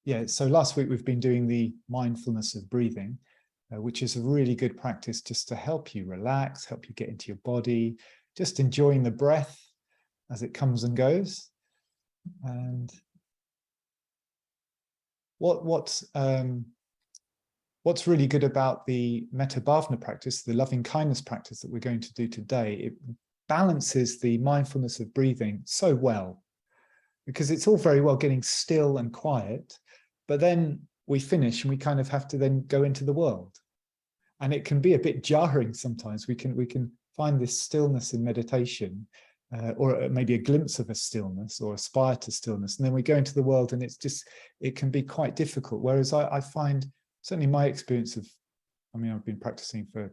Yeah, so last week we've been doing the mindfulness of breathing, which is a really good practice just to help you relax, help you get into your body, just enjoying the breath as it comes and goes. And what's really good about the Metta Bhavana practice, the loving kindness practice that we're going to do today, it balances the mindfulness of breathing so well, because it's all very well getting still and quiet, but then we finish and we kind of have to then go into the world. And it can be a bit jarring sometimes. We can find this stillness in meditation, or maybe a glimpse of a stillness or aspire to stillness. And then we go into the world and it can be quite difficult. Whereas I find, certainly my experience of, I've been practicing for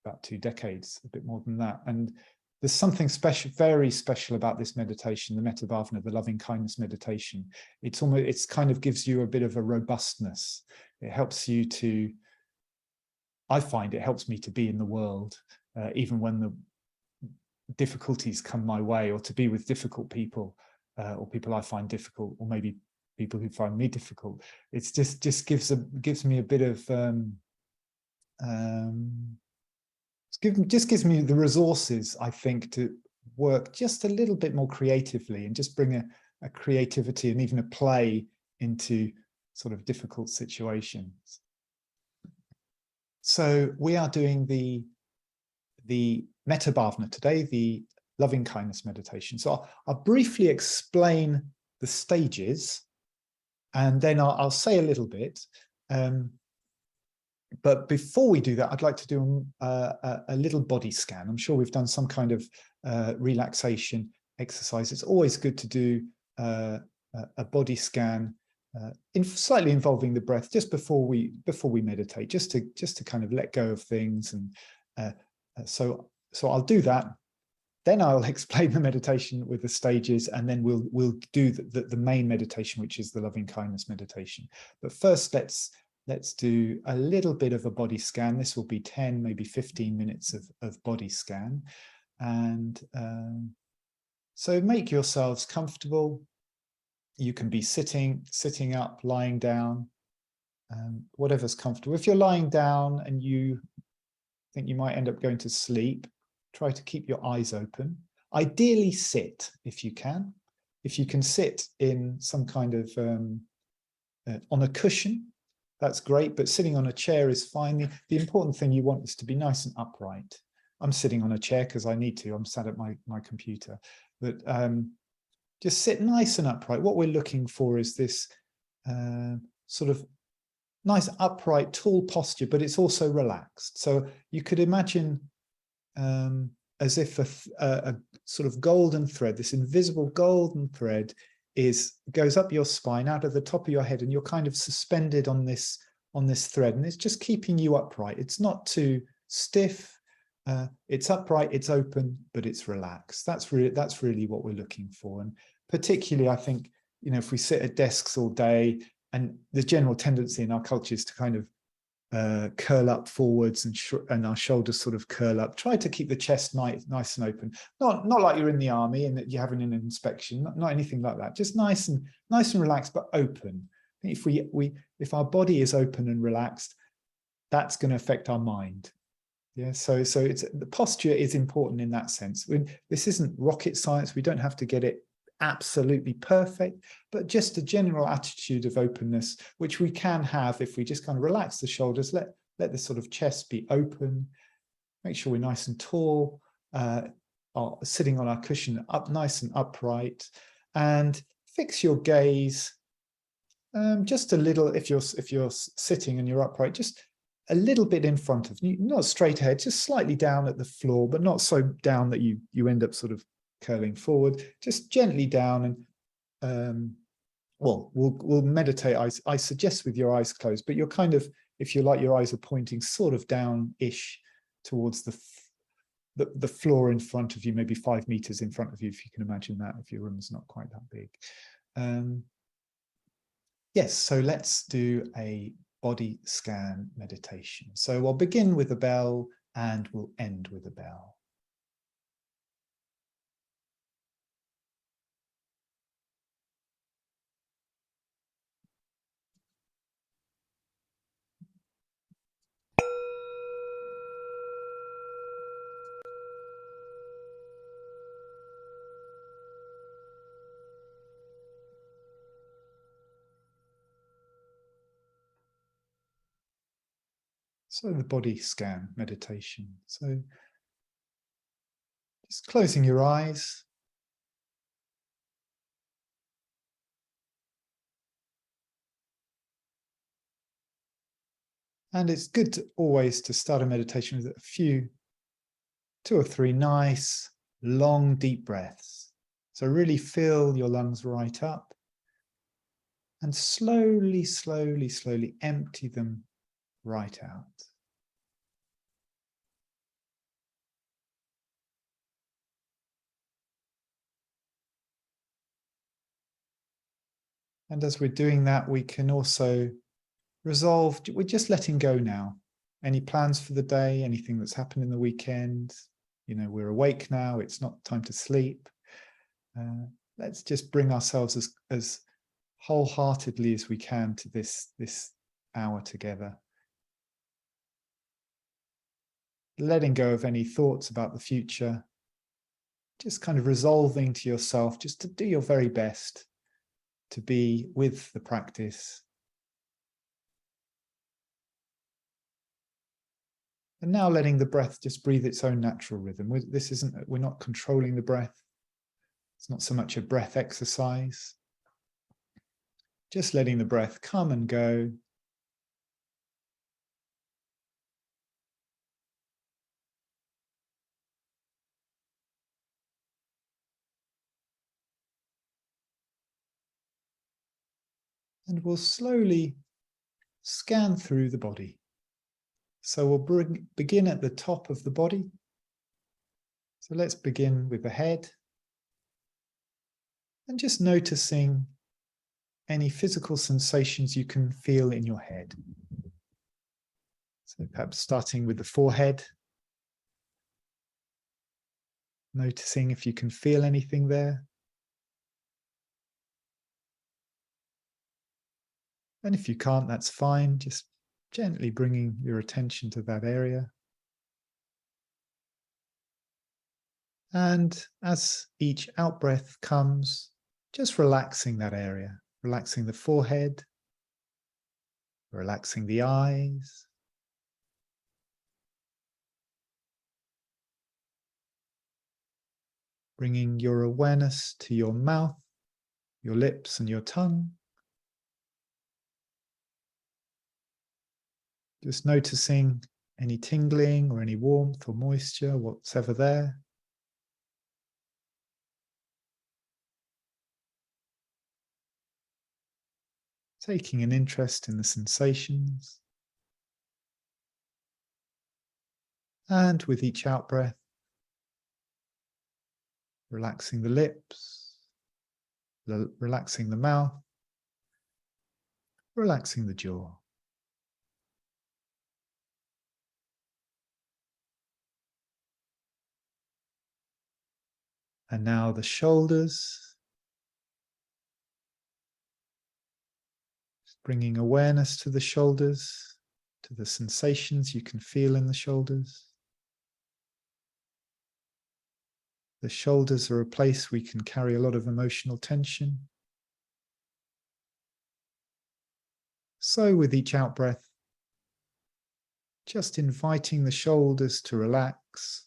about 2 decades, a bit more than that. And there's something special, very special about this meditation, the Metta Bhavana, the loving kindness meditation. It's kind of gives you a bit of a robustness. It helps you to, I find it helps me to be in the world, even when the difficulties come my way, or to be with difficult people, or people I find difficult, or maybe people who find me difficult. It's just gives me a bit of, just gives me the resources, I think, to work just a little bit more creatively and just bring a creativity and even a play into sort of difficult situations. So we are doing the Metta Bhavana today, the loving kindness meditation. So I'll briefly explain the stages, and then I'll say a little bit. But before we do that, I'd like to do a little body scan. I'm sure we've done some kind of relaxation exercise. It's always good to do a body scan, slightly involving the breath, just before we meditate, just to kind of let go of things. And so I'll do that. Then I'll explain the meditation with the stages, and then we'll do the main meditation, which is the loving kindness meditation. But first, let's do a little bit of a body scan. This will be 10, maybe 15 minutes of body scan. And so make yourselves comfortable. You can be sitting up, lying down, whatever's comfortable. If you're lying down and you think you might end up going to sleep, try to keep your eyes open. Ideally sit if you can. If you can sit in some kind of, on a cushion, that's great, but sitting on a chair is fine. The important thing you want is to be nice and upright. I'm sitting on a chair because I need to. I'm sat at my computer. But just sit nice and upright. What we're looking for is this sort of nice, upright, tall posture, but it's also relaxed. So you could imagine as if a sort of golden thread, this invisible golden thread, goes up your spine, out of the top of your head, and you're kind of suspended on this thread, and it's just keeping you upright. It's not too stiff. It's upright, it's open, but it's relaxed. That's really what we're looking for. And particularly, I think, if we sit at desks all day, and the general tendency in our culture is to kind of curl up forwards and our shoulders sort of curl up. Try to keep the chest nice and open. Not like you're in the army and that you're having an inspection. Not anything like that. Just nice and relaxed, but open. I think if our body is open and relaxed, that's going to affect our mind. Yeah. So the posture is important in that sense. This isn't rocket science. We don't have to get it absolutely perfect, but just a general attitude of openness, which we can have if we just kind of relax the shoulders, let the sort of chest be open, make sure we're nice and tall, sitting on our cushion up nice and upright, and fix your gaze just a little, if you're sitting and you're upright, just a little bit in front of you, not straight ahead, just slightly down at the floor, but not so down that you end up sort of curling forward, just gently down. And we'll meditate. I suggest with your eyes closed, but you're kind of, if you like, your eyes are pointing sort of down-ish towards the floor in front of you, maybe 5 meters in front of you, if you can imagine that, if your room is not quite that big. Yes, so let's do a body scan meditation. So we'll begin with a bell and we'll end with a bell. So the body scan meditation. So just closing your eyes. And it's good to always to start a meditation with a few, 2 or 3 nice, long, deep breaths. So really fill your lungs right up and slowly, slowly, slowly empty them right out. And as we're doing that, we can also resolve, we're just letting go now. Any plans for the day, anything that's happened in the weekend, we're awake now, it's not time to sleep. Let's just bring ourselves as wholeheartedly as we can to this hour together. Letting go of any thoughts about the future, just kind of resolving to yourself just to do your very best to be with the practice. And now letting the breath just breathe its own natural rhythm. We're not controlling the breath. It's not so much a breath exercise. Just letting the breath come and go. And we'll slowly scan through the body. So we'll begin at the top of the body. So let's begin with the head. And just noticing any physical sensations you can feel in your head. So perhaps starting with the forehead. Noticing if you can feel anything there. And if you can't, that's fine. Just gently bringing your attention to that area. And as each out-breath comes, just relaxing that area, relaxing the forehead, relaxing the eyes, bringing your awareness to your mouth, your lips, and your tongue. Just noticing any tingling or any warmth or moisture, what's ever there. Taking an interest in the sensations. And with each out-breath, relaxing the lips, relaxing the mouth, relaxing the jaw. And now the shoulders. Just bringing awareness to the shoulders, to the sensations you can feel in the shoulders. The shoulders are a place we can carry a lot of emotional tension. So with each out-breath, just inviting the shoulders to relax.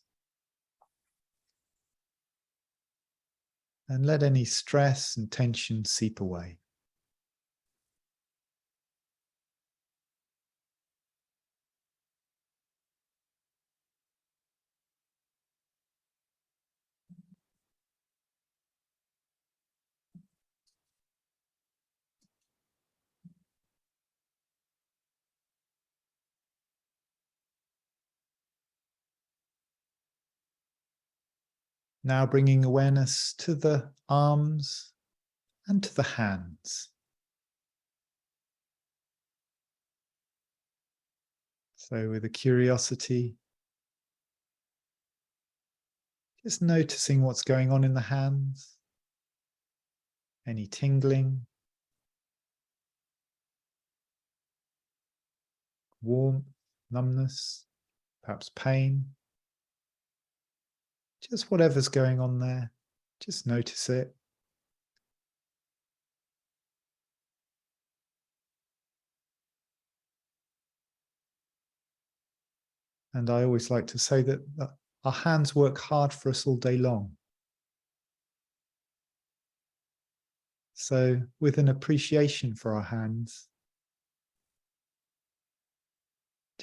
And let any stress and tension seep away. Now bringing awareness to the arms and to the hands. So with a curiosity, just noticing what's going on in the hands, any tingling, warmth, numbness, perhaps pain. Just whatever's going on there, just notice it. And I always like to say that our hands work hard for us all day long. So with an appreciation for our hands,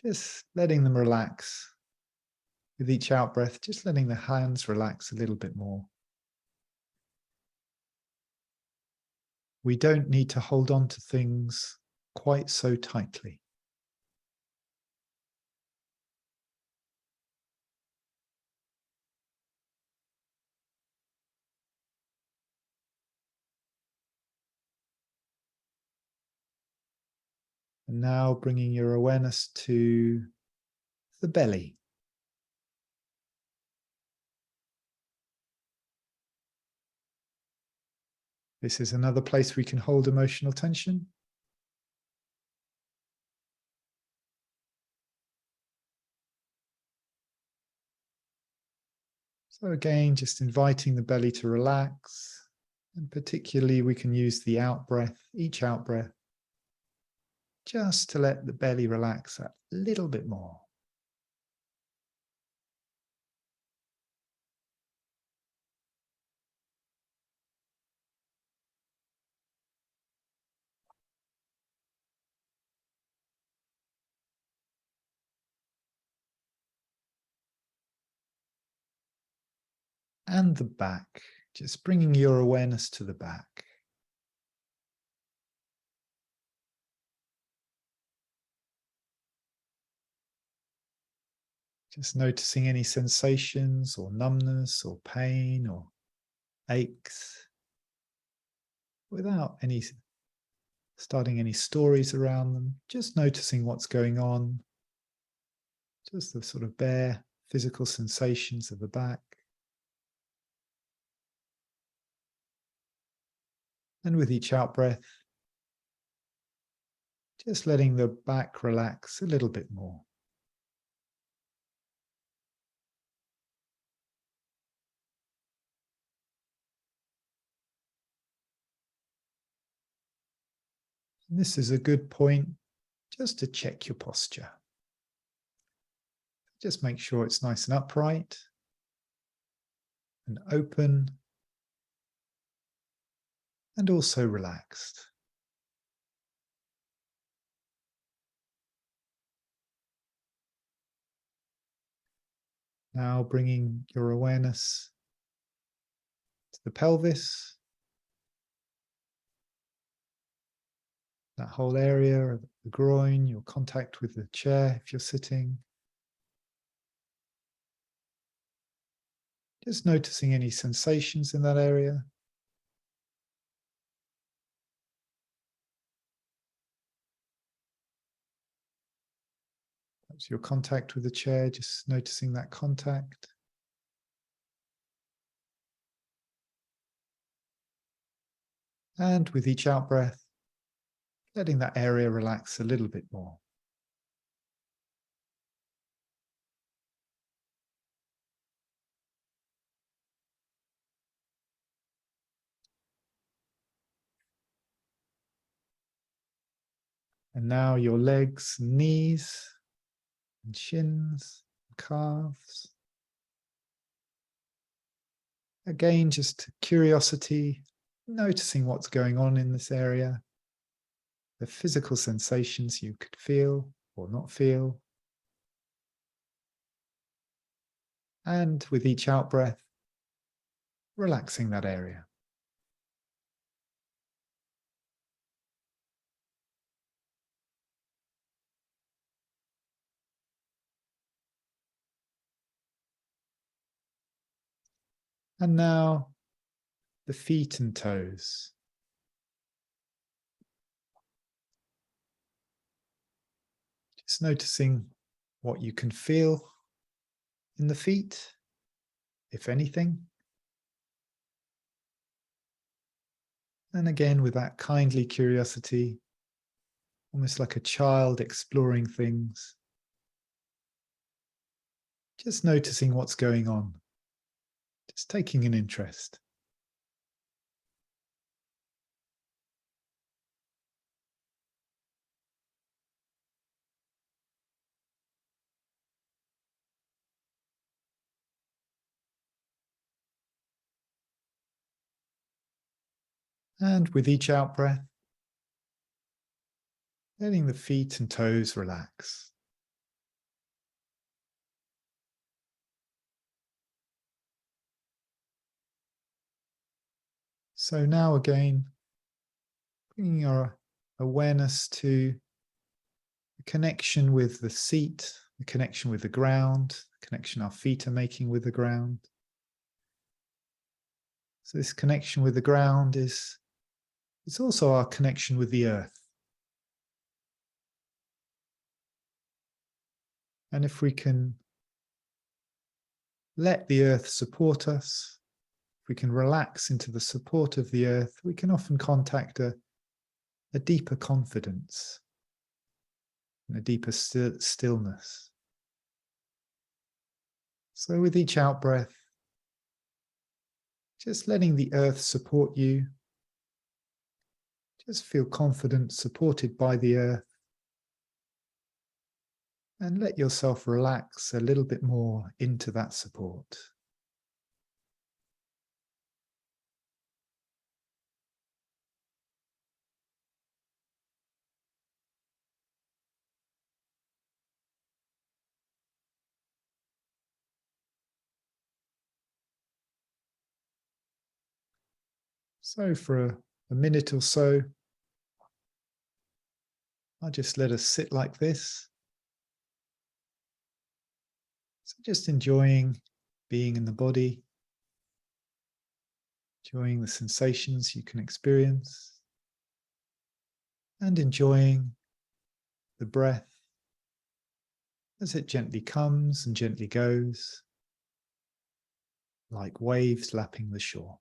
just letting them relax. With each out breath, just letting the hands relax a little bit more. We don't need to hold on to things quite so tightly. And now bringing your awareness to the belly. This is another place we can hold emotional tension. So again, just inviting the belly to relax. And particularly we can use the out breath, each out breath, just to let the belly relax a little bit more. And the back, just bringing your awareness to the back. Just noticing any sensations or numbness or pain or aches without starting any stories around them, just noticing what's going on, just the sort of bare physical sensations of the back. And with each out breath, just letting the back relax a little bit more. And this is a good point just to check your posture. Just make sure it's nice and upright and open and also relaxed. Now bringing your awareness to the pelvis, that whole area of the groin, your contact with the chair if you're sitting. Just noticing any sensations in that area. Perhaps your contact with the chair, just noticing that contact. And with each out breath, letting that area relax a little bit more. And now your legs, knees, and shins, and calves. Again, just curiosity, noticing what's going on in this area, the physical sensations you could feel or not feel. And with each out breath, relaxing that area. And now the feet and toes. Just noticing what you can feel in the feet, if anything. And again, with that kindly curiosity, almost like a child exploring things. Just noticing what's going on. Just taking an interest. And with each out breath, letting the feet and toes relax. So now again, bringing our awareness to the connection with the seat, the connection with the ground, the connection our feet are making with the ground. So this connection with the ground it's also our connection with the earth. And if we can let the earth support us, if we can relax into the support of the earth, we can often contact a deeper confidence and a deeper stillness. So with each out breath, just letting the earth support you, just feel confident, supported by the earth, and let yourself relax a little bit more into that support. So for a minute or so, I'll just let us sit like this. So just enjoying being in the body, enjoying the sensations you can experience, and enjoying the breath as it gently comes and gently goes, like waves lapping the shore.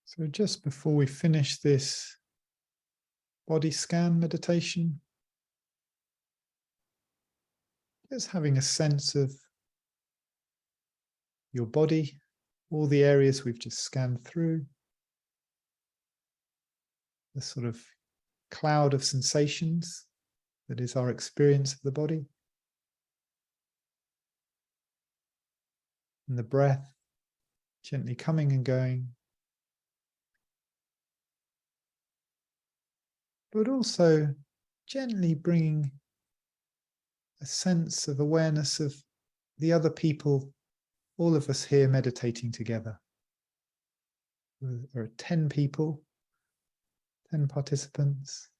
So just before we finish this body scan meditation, just having a sense of your body, all the areas we've just scanned through, the sort of cloud of sensations that is our experience of the body, and the breath gently coming and going, but also gently bringing a sense of awareness of the other people, all of us here meditating together. There are 10 people, 10 participants.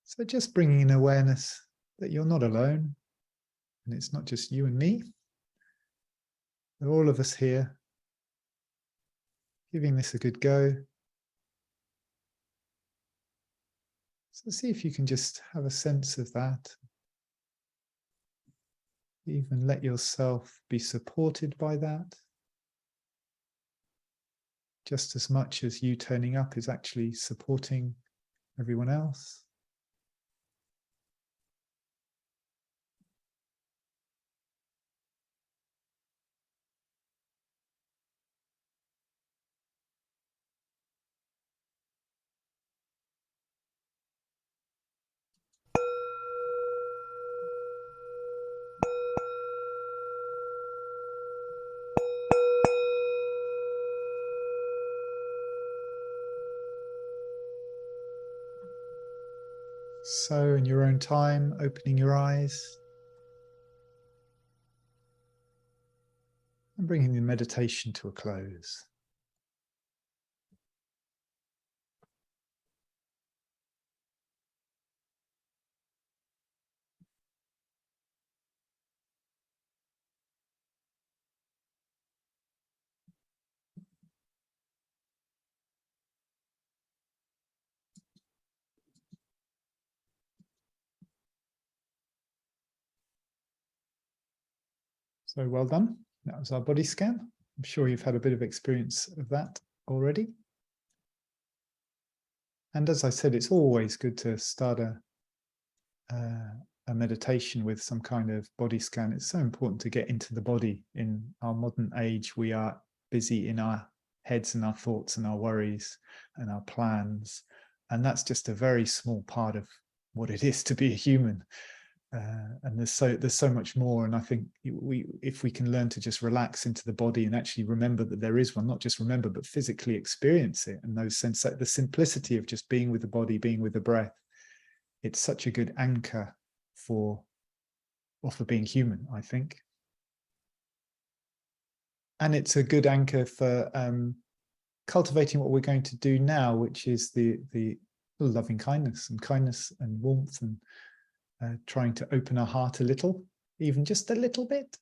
So just bringing an awareness that you're not alone, and it's not just you and me. There are all of us here giving this a good go. So see if you can just have a sense of that. Even let yourself be supported by that. Just as much as you turning up is actually supporting everyone else. So in your own time, opening your eyes and bringing the meditation to a close. So well done. That was our body scan. I'm sure you've had a bit of experience of that already. And as I said, it's always good to start a meditation with some kind of body scan. It's so important to get into the body. In our modern age, we are busy in our heads and our thoughts and our worries and our plans. And that's just a very small part of what it is to be a human. And there's so much more. And I think if we can learn to just relax into the body and actually remember that there is one, not just remember, but physically experience it, and those sense, the simplicity of just being with the body, being with the breath, it's such a good anchor for being human, I think. And it's a good anchor for cultivating what we're going to do now, which is the loving kindness and warmth, and trying to open our heart a little, even just a little bit.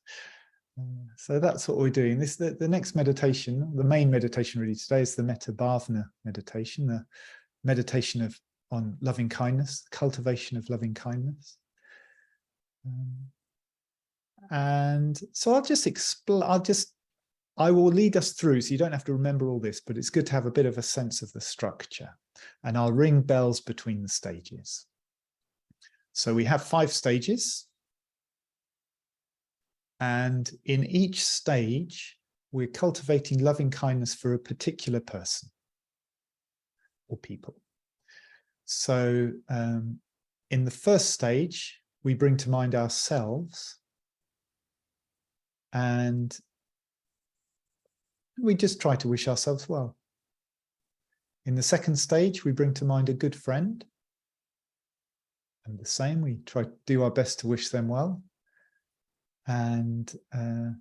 So that's what we're doing. The next meditation, the main meditation really today, is the Metta Bhavana meditation, the meditation on loving kindness, cultivation of loving kindness. And so I'll just explain. I will lead us through, so you don't have to remember all this, but it's good to have a bit of a sense of the structure. And I'll ring bells between the stages. So we have 5 stages. And in each stage, we're cultivating loving kindness for a particular person or people. So in the first stage, we bring to mind ourselves, and we just try to wish ourselves well. In the second stage, we bring to mind a good friend, and the same, we try to do our best to wish them well. And in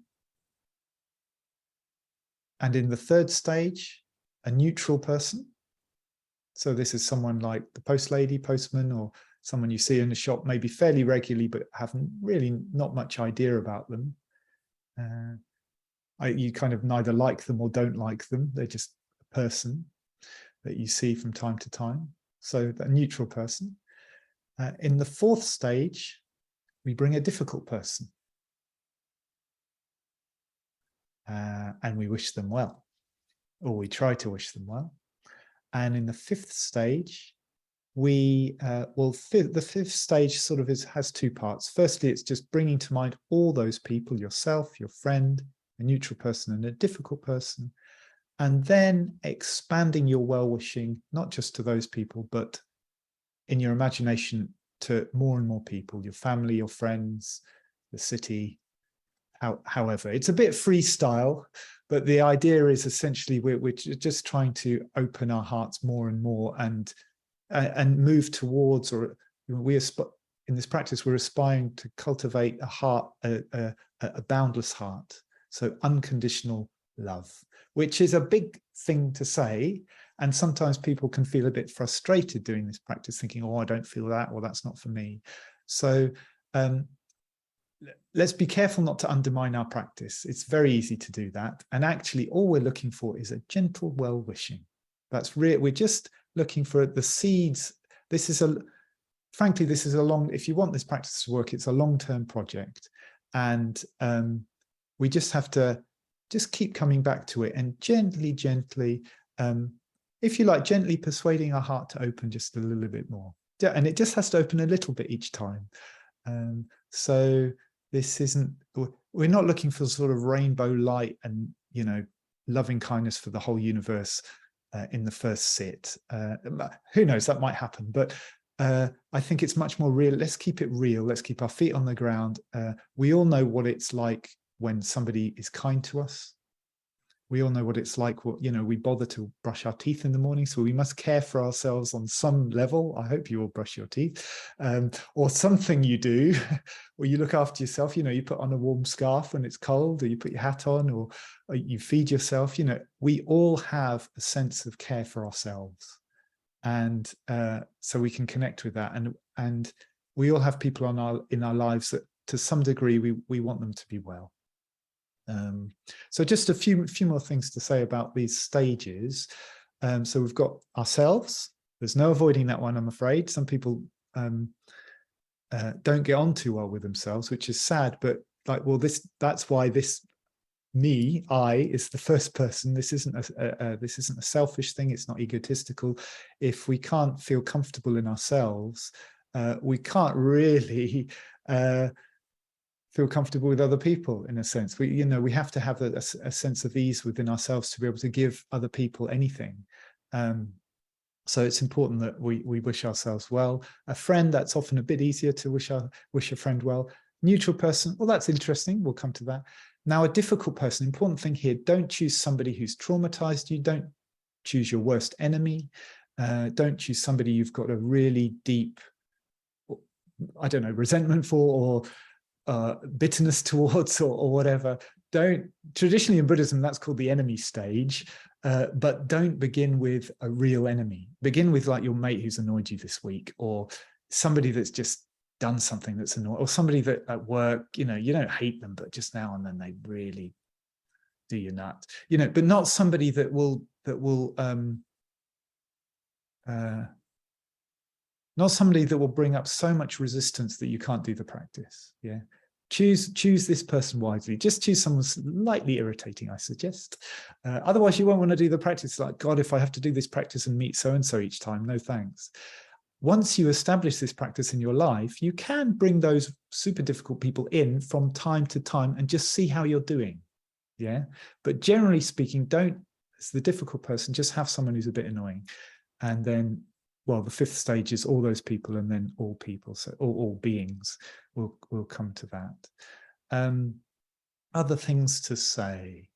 the third stage, a neutral person. So this is someone like the post lady, postman, or someone you see in the shop maybe fairly regularly, but haven't really not much idea about them. You kind of neither like them or don't like them. They're just a person that you see from time to time. So a neutral person. In the fourth stage, we bring a difficult person. And we wish them well, or we try to wish them well. And in the fifth stage, the fifth stage sort of has 2 parts. Firstly, it's just bringing to mind all those people, yourself, your friend, a neutral person and a difficult person, and then expanding your well-wishing, not just to those people, but in your imagination to more and more people, your family, your friends, the city, however. It's a bit freestyle, but the idea is essentially we're just trying to open our hearts more and more and move towards, or in this practice, we're aspiring to cultivate a heart, a boundless heart. So unconditional love, which is a big thing to say. And sometimes people can feel a bit frustrated doing this practice, thinking, oh, I don't feel that, or that's not for me. So let's be careful not to undermine our practice. It's very easy to do that. And actually, all we're looking for is a gentle well-wishing. That's real. We're just looking for the seeds. Frankly, this is a long, if you want this practice to work, it's a long-term project. And we just have to just keep coming back to it and gently, if you like, gently persuading our heart to open just a little bit more. Yeah, and it just has to open a little bit each time. So this isn't, we're not looking for sort of rainbow light and, loving kindness for the whole universe in the first sit. Who knows, that might happen, but I think it's much more real. Let's keep it real. Let's keep our feet on the ground. We all know what it's like when somebody is kind to us. we all know what it's like. We bother to brush our teeth in the morning, so we must care for ourselves on some level. I hope you all brush your teeth, or something you do, or you look after yourself. You put on a warm scarf when it's cold, or you put your hat on, or you feed yourself. We all have a sense of care for ourselves, and so we can connect with that. And we all have people in our lives that, to some degree, we want them to be well. So just a few more things to say about these stages. So we've got ourselves. There's no avoiding that one, I'm afraid. Some people don't get on too well with themselves, which is sad. But that's why this I is the first person. This isn't a selfish thing. It's not egotistical. If we can't feel comfortable in ourselves, we can't really feel comfortable with other people, in a sense. We have to have a sense of ease within ourselves to be able to give other people anything. So it's important that we wish ourselves well. A friend, that's often a bit easier to wish a friend well. Neutral person, well, that's interesting. We'll come to that. Now, a difficult person, important thing here, don't choose somebody who's traumatized you. Don't choose your worst enemy. Don't choose somebody you've got a really deep, I don't know, resentment for, or bitterness towards, or whatever. Traditionally in Buddhism, that's called the enemy stage, but don't begin with a real enemy. Begin with like your mate who's annoyed you this week, or somebody that's just done something that's annoying, or somebody that at work, you don't hate them, but just now and then they really do you nuts, but not somebody that will not somebody that will bring up so much resistance that you can't do the practice. Yeah. Choose this person wisely. Just choose someone slightly irritating, I suggest. Otherwise, you won't want to do the practice. Like, God, if I have to do this practice and meet so-and-so each time, no thanks. Once you establish this practice in your life, you can bring those super difficult people in from time to time and just see how you're doing. Yeah. But generally speaking, don't, as the difficult person, just have someone who's a bit annoying. And then, well, the fifth stage is all those people, and then all people, so all beings. We'll come to that. Other things to say.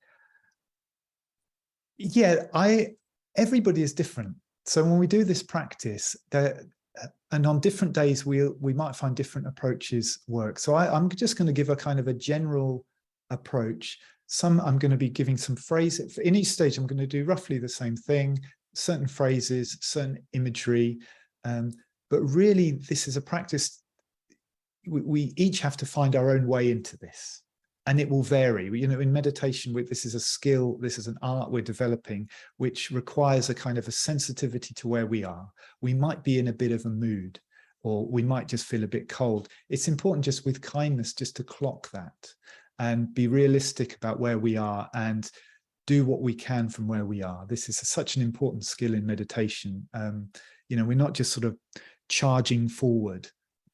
Yeah, everybody is different. So when we do this practice, and on different days, we might find different approaches work. So I'm just going to give a kind of a general approach. I'm going to be giving some phrases. In each stage, I'm going to do roughly the same thing, certain phrases, certain imagery. But really, this is a practice. We each have to find our own way into this. And it will vary. In meditation, this is a skill, this is an art we're developing, which requires a kind of a sensitivity to where we are. We might be in a bit of a mood, or we might just feel a bit cold. It's important, just with kindness, just to clock that and be realistic about where we are and do what we can from where we are. This is such an important skill in meditation. We're not just sort of charging forward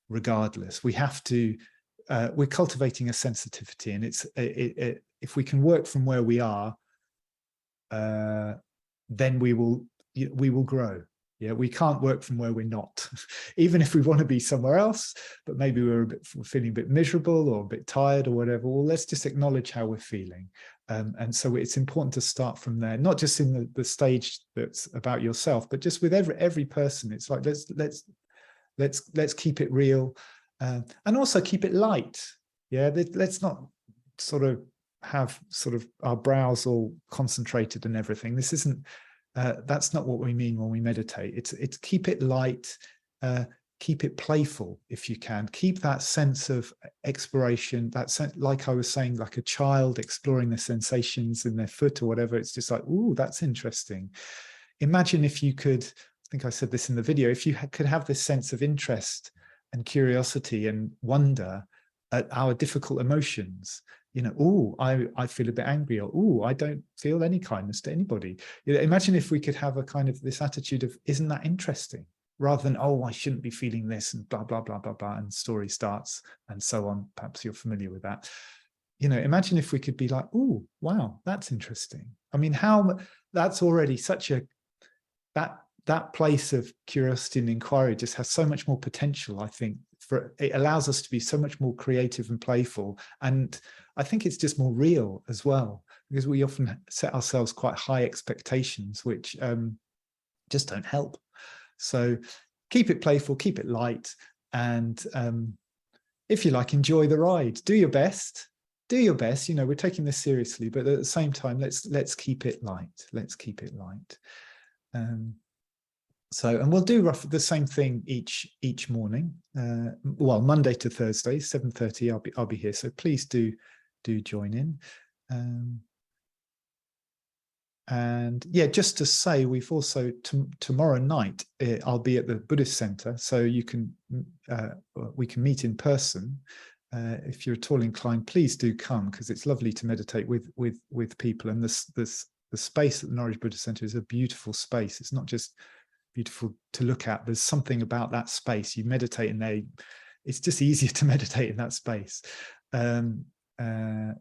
regardless. We have to, we're cultivating a sensitivity, and if we can work from where we are, then we will grow. Yeah, we can't work from where we're not, even if we want to be somewhere else, but maybe we're feeling a bit miserable or a bit tired or whatever. Well, let's just acknowledge how we're feeling. And so it's important to start from there, not just in the stage that's about yourself, but just with every person. It's like, let's keep it real, and also keep it light. Yeah, let's not sort of have sort of our brows all concentrated and everything. This isn't. That's not what we mean when we meditate. It's keep it light, keep it playful if you can. Keep that sense of exploration, that sense, like I was saying, like a child exploring the sensations in their foot or whatever. It's just like, ooh, that's interesting. Imagine if you could, I think I said this in the video, if you could have this sense of interest and curiosity and wonder at our difficult emotions. Oh, I feel a bit angry, or oh, I don't feel any kindness to anybody. Imagine if we could have a kind of this attitude of, isn't that interesting? Rather than, oh, I shouldn't be feeling this, and blah, blah, blah, blah, blah, and story starts and so on. Perhaps you're familiar with that. Imagine if we could be like, oh, wow, that's interesting. I mean, that's already such that place of curiosity and inquiry just has so much more potential, I think. It allows us to be so much more creative and playful. And I think it's just more real as well, because we often set ourselves quite high expectations, which just don't help. So keep it playful, keep it light, and if you like, enjoy the ride. Do your best. Do your best. You know, we're taking this seriously, but at the same time, let's keep it light. Let's keep it light. And we'll do roughly the same thing each morning. Well, Monday to Thursday, 7:30. I'll be here. So please do join in. And yeah, just to say, we've also tomorrow night I'll be at the Buddhist Center, so we can meet in person. If you're at all inclined, please do come, because it's lovely to meditate with people. And the space at the Norwich Buddhist Center is a beautiful space. It's not just beautiful to look at. There's something about that space. You meditate in there. It's just easier to meditate in that space.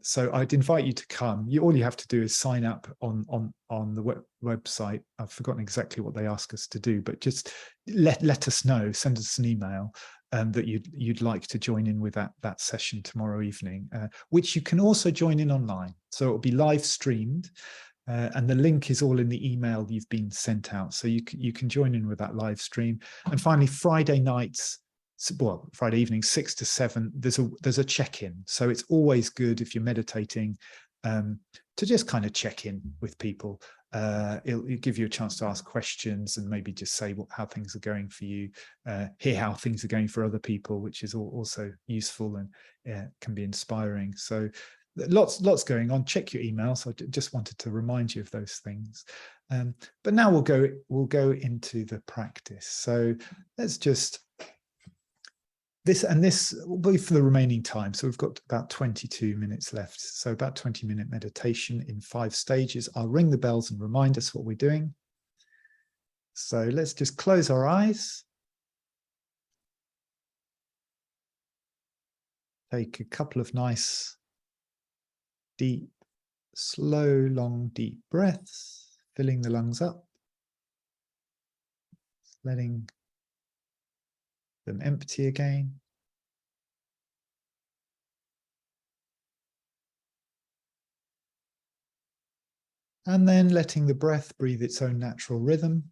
So I'd invite you to come. All you have to do is sign up on the website. I've forgotten exactly what they ask us to do, but just let us know. Send us an email that you'd like to join in with that session tomorrow evening, which you can also join in online. So it'll be live streamed. And the link is all in the email you've been sent out. So you can join in with that live stream. And finally, Friday nights, well, Friday evening, 6 to 7, there's a check-in. So it's always good if you're meditating to just kind of check in with people. It'll give you a chance to ask questions and maybe just say how things are going for you, hear how things are going for other people, which is also useful and can be inspiring. So lots going on. Check your emails. I just wanted to remind you of those things. But now we'll go into the practice. So let's just this will be for the remaining time. So we've got about 22 minutes left. So about 20-minute meditation in 5 stages. I'll ring the bells and remind us what we're doing. So let's just close our eyes. Take a couple of nice, deep, slow, long, deep breaths, filling the lungs up, letting them empty again. And then letting the breath breathe its own natural rhythm.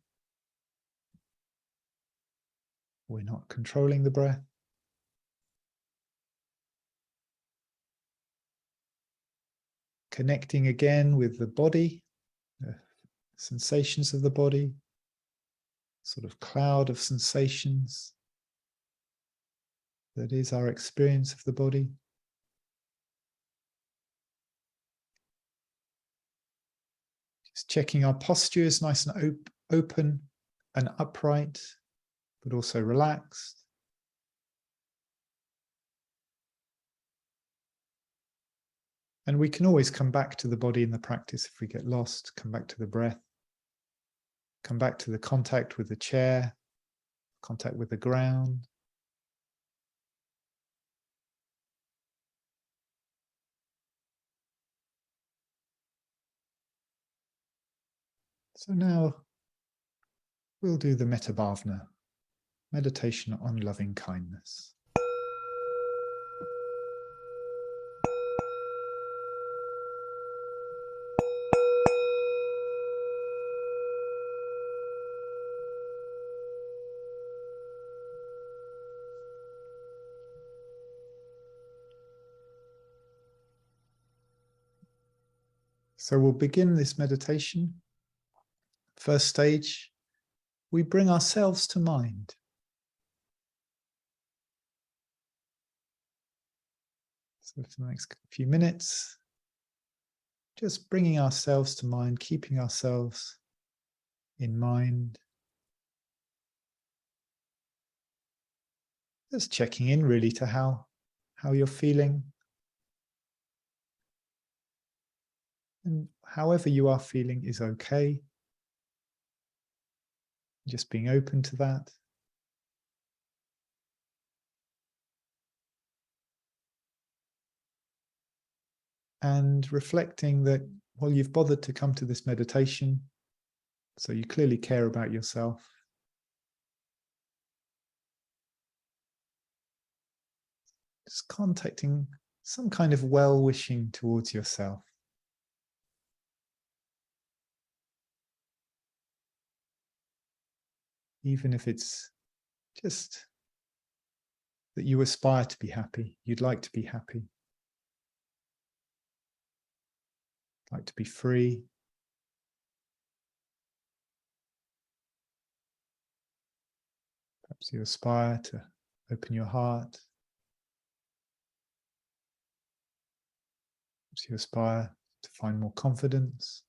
We're not controlling the breath. Connecting again with the body, the sensations of the body, sort of cloud of sensations that is our experience of the body. Just checking our posture is nice and open and upright, but also relaxed. And we can always come back to the body in the practice if we get lost, come back to the breath, come back to the contact with the chair, contact with the ground. So now we'll do the Metta Bhavana, meditation on loving kindness. So we'll begin this meditation. First stage, we bring ourselves to mind. So for the next few minutes, just bringing ourselves to mind, keeping ourselves in mind. Just checking in really to how you're feeling. And however you are feeling is okay. Just being open to that. And reflecting that, well, you've bothered to come to this meditation, so you clearly care about yourself. Just contacting some kind of well-wishing towards yourself. even if it's just that you aspire to be happy, you'd like to be happy, like to be free. Perhaps you aspire to open your heart. Perhaps you aspire to find more confidence.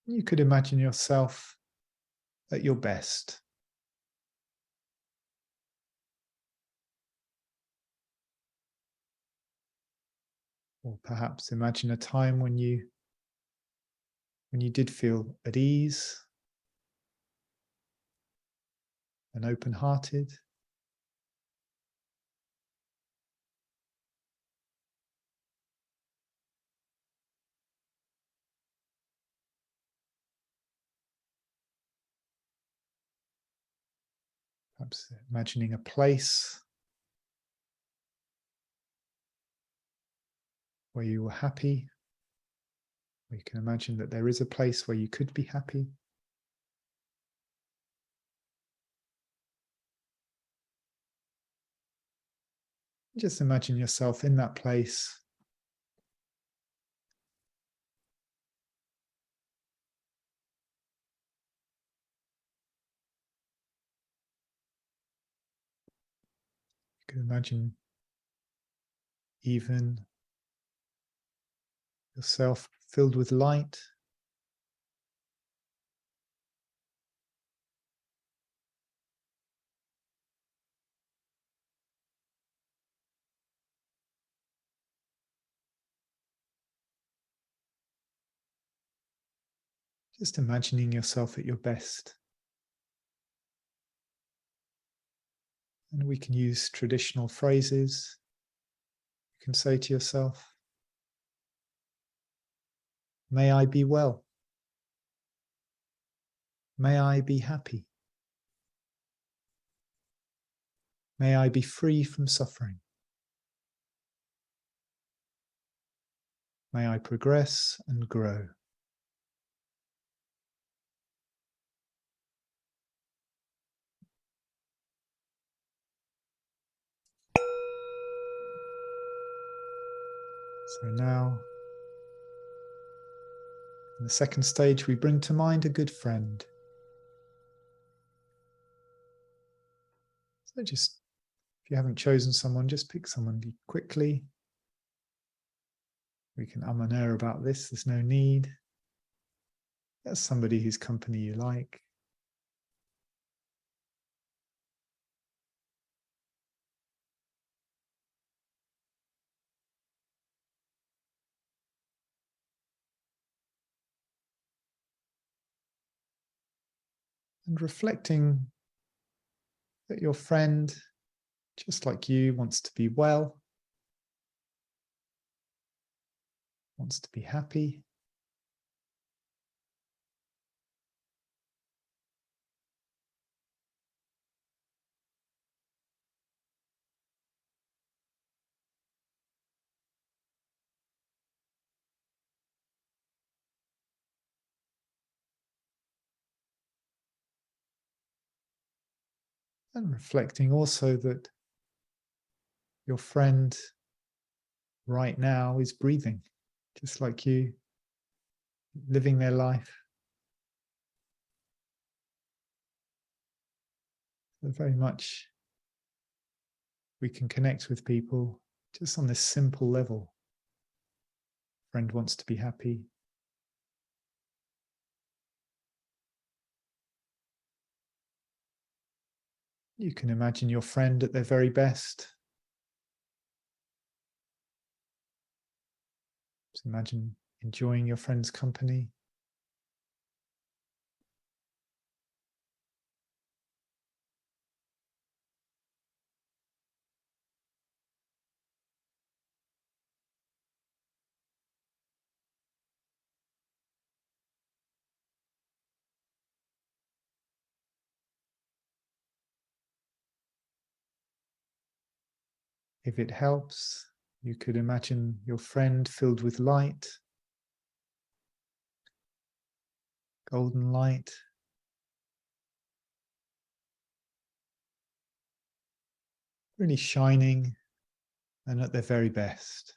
You could imagine yourself at your best. Or perhaps imagine a time when you did feel at ease and open-hearted. Perhaps imagining a place where you were happy. Or you can imagine that there is a place where you could be happy. Just imagine yourself in that place. You can imagine even yourself filled with light. Just imagining yourself at your best. And we can use traditional phrases. You can say to yourself, may I be well. May I be happy. May I be free from suffering. May I progress and grow. So now, in the second stage, we bring to mind a good friend. So just, if you haven't chosen someone, just pick someone quickly. We can and err about this, there's no need. That's somebody whose company you like. And reflecting that your friend, just like you, wants to be well, wants to be happy. And reflecting also that your friend right now is breathing, just like you, living their life. So very much we can connect with people just on this simple level. Friend wants to be happy. You can imagine your friend at their very best. Just imagine enjoying your friend's company. If it helps, you could imagine your friend filled with light, golden light. Really shining and at their very best.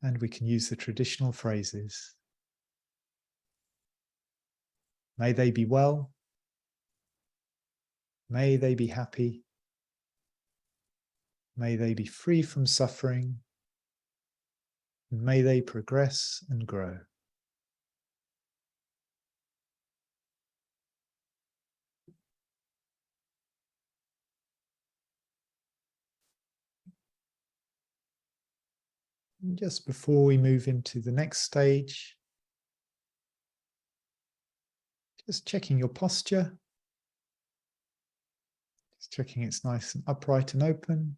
And we can use the traditional phrases. May they be well. May they be happy. May they be free from suffering. And may they progress and grow. And just before we move into the next stage, just checking your posture. Just checking it's nice and upright and open,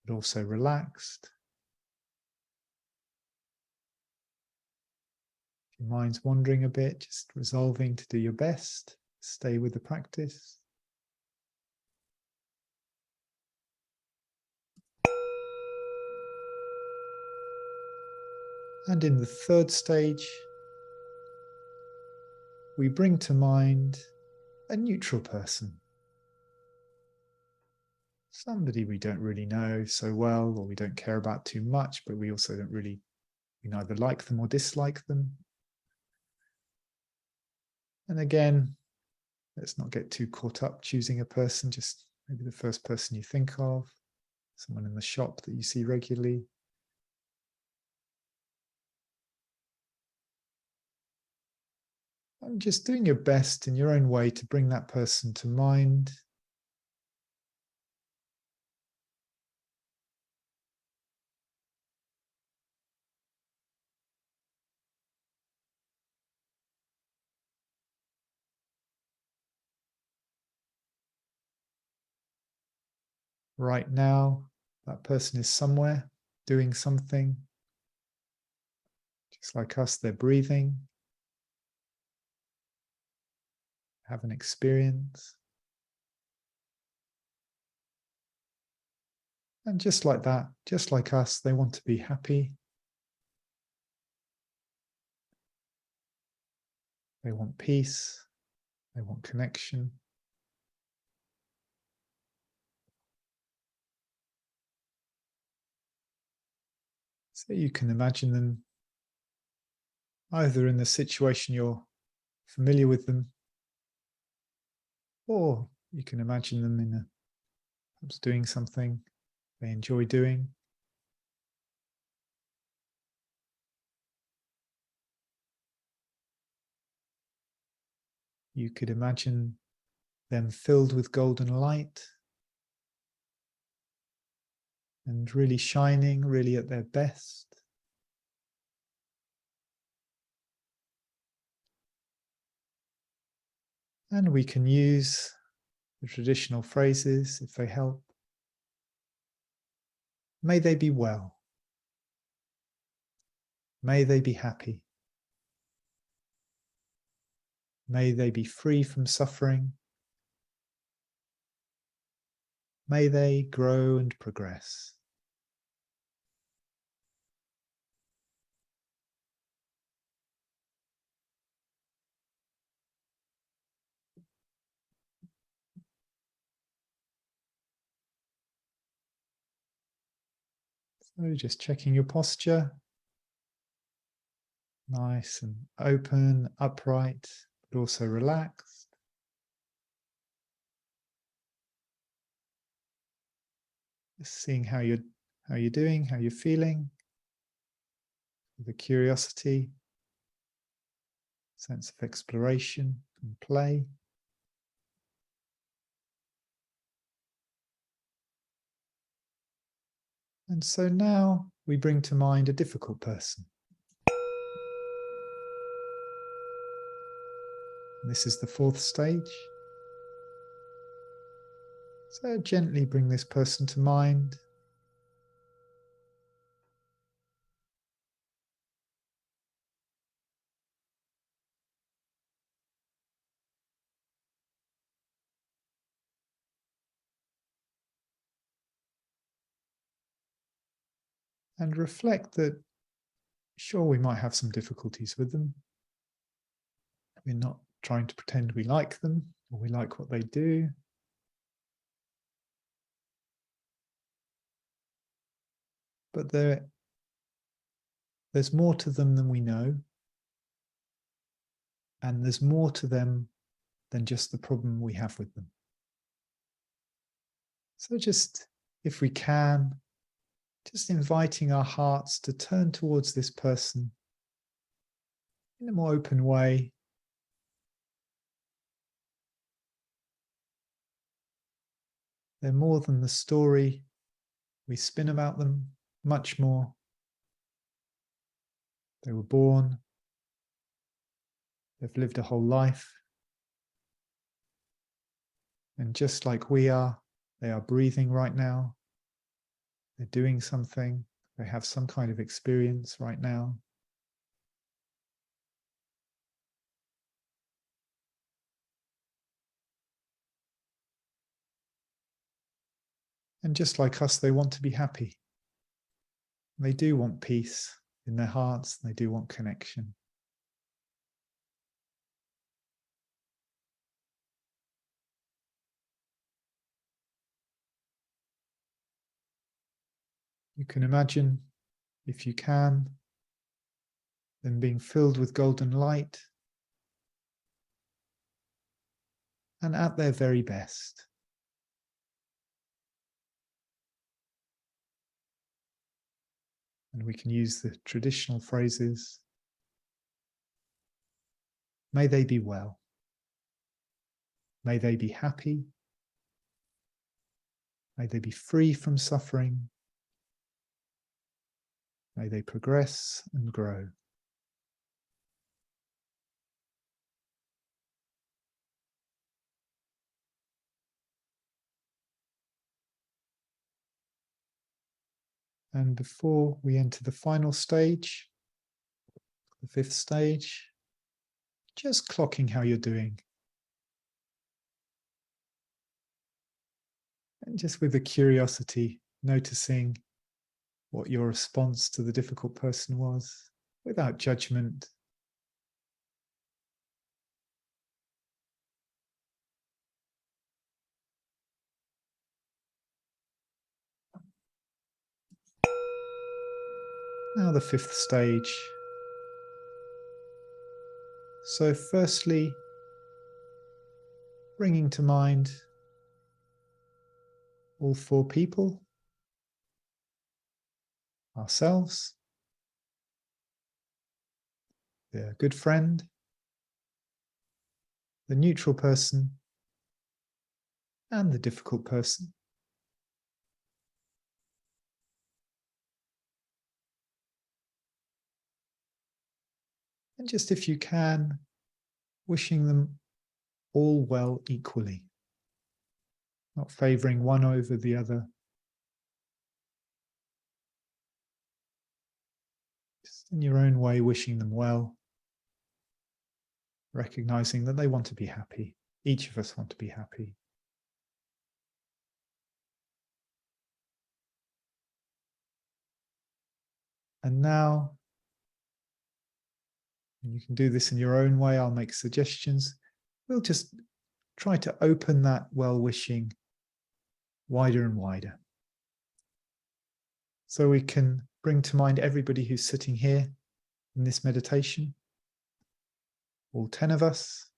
but also relaxed. If your mind's wandering a bit, just resolving to do your best. Stay with the practice. And in the third stage, we bring to mind a neutral person. Somebody we don't really know so well, or we don't care about too much, but we also don't really, we neither like them or dislike them. And again, let's not get too caught up choosing a person, just maybe the first person you think of, someone in the shop that you see regularly. And just doing your best in your own way to bring that person to mind. Right now, that person is somewhere doing something. Just like us, they're breathing, have an experience. And just like that, just like us, they want to be happy. They want peace. They want connection. So you can imagine them either in the situation you're familiar with them, or you can imagine them in perhaps doing something they enjoy doing. You could imagine them filled with golden light and really shining, really at their best. And we can use the traditional phrases if they help. May they be well. May they be happy. May they be free from suffering. May they grow and progress. So just checking your posture. Nice and open, upright, but also relaxed. Just seeing how you're doing, how you're feeling. The curiosity, sense of exploration and play. And so now we bring to mind a difficult person. This is the fourth stage. So gently bring this person to mind. And reflect that, sure, we might have some difficulties with them. We're not trying to pretend we like them or we like what they do. But there's more to them than we know. And there's more to them than just the problem we have with them. So just, if we can, just inviting our hearts to turn towards this person in a more open way. They're more than the story we spin about them, much more. They were born, they've lived a whole life, and just like we are, they are breathing right now. They're doing something. They have some kind of experience right now. And just like us, they want to be happy. They do want peace in their hearts. They do want connection. You can imagine, if you can, them being filled with golden light and at their very best. And we can use the traditional phrases. May they be well. May they be happy. May they be free from suffering. May they progress and grow. And before we enter the final stage, the fifth stage, just clocking how you're doing. And just with a curiosity, noticing what your response to the difficult person was, without judgment. Now the fifth stage. So firstly, bringing to mind all four people, ourselves, the good friend, the neutral person, and the difficult person. And just, if you can, wishing them all well equally, not favouring one over the other. Just in your own way, wishing them well, recognising that they want to be happy. Each of us want to be happy. And now, and you can do this in your own way, I'll make suggestions. We'll just try to open that well-wishing wider and wider. So we can bring to mind everybody who's sitting here in this meditation, all 10 of us,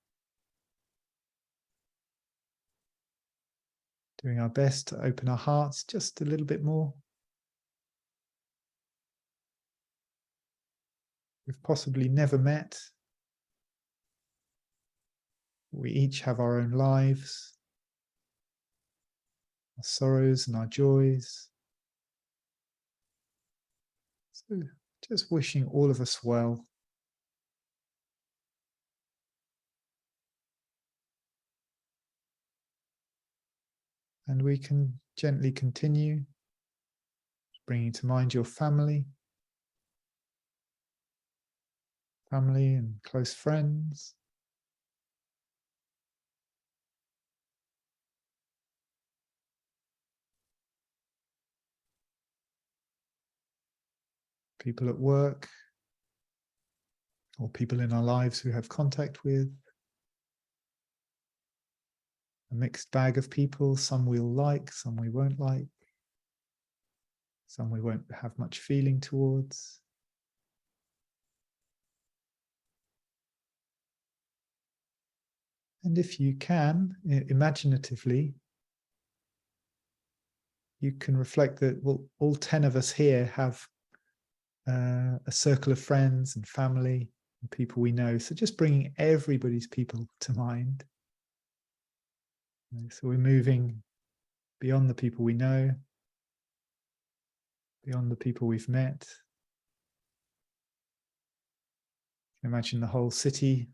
doing our best to open our hearts just a little bit more. We've possibly never met. We each have our own lives, our sorrows and our joys. So just wishing all of us well. And we can gently continue, bringing to mind your family and close friends. people at work, or people in our lives who have contact with. A mixed bag of people, some we'll like, some we won't like, some we won't have much feeling towards. And if you can, imaginatively, you can reflect that, well, all 10 of us here have a circle of friends and family and people we know. So just bringing everybody's people to mind. So we're moving beyond the people we know, beyond the people we've met. Imagine the whole city.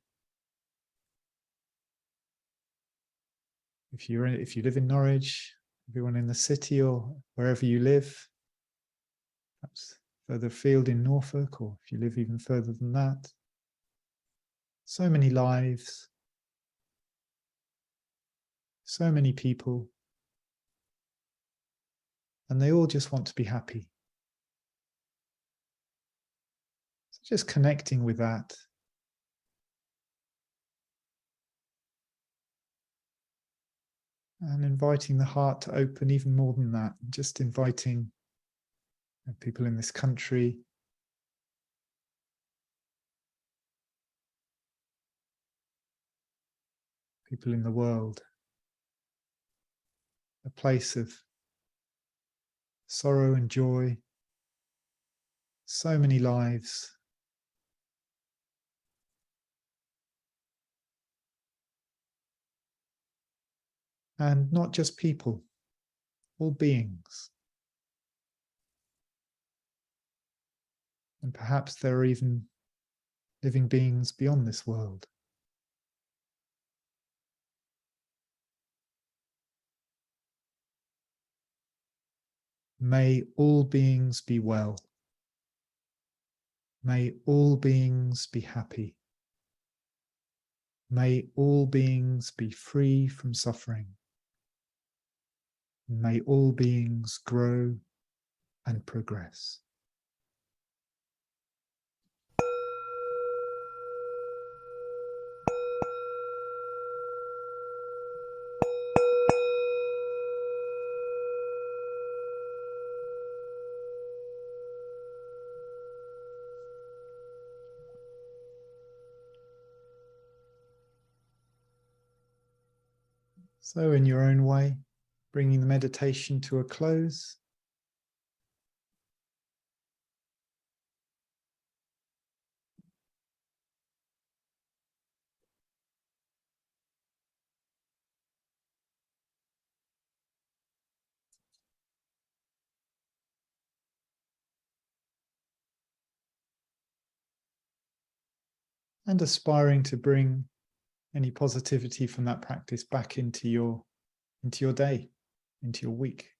If you live in Norwich, everyone in the city or wherever you live, perhaps further afield in Norfolk, or if you live even further than that. So many lives, so many people, and they all just want to be happy. So just connecting with that. And inviting the heart to open even more than that. Just inviting people in this country, people in the world, a place of sorrow and joy, so many lives. And not just people, all beings. And perhaps there are even living beings beyond this world. May all beings be well. May all beings be happy. May all beings be free from suffering. May all beings grow and progress. So in your own way, bringing the meditation to a close. And aspiring to bring any positivity from that practice back into your day, into your week.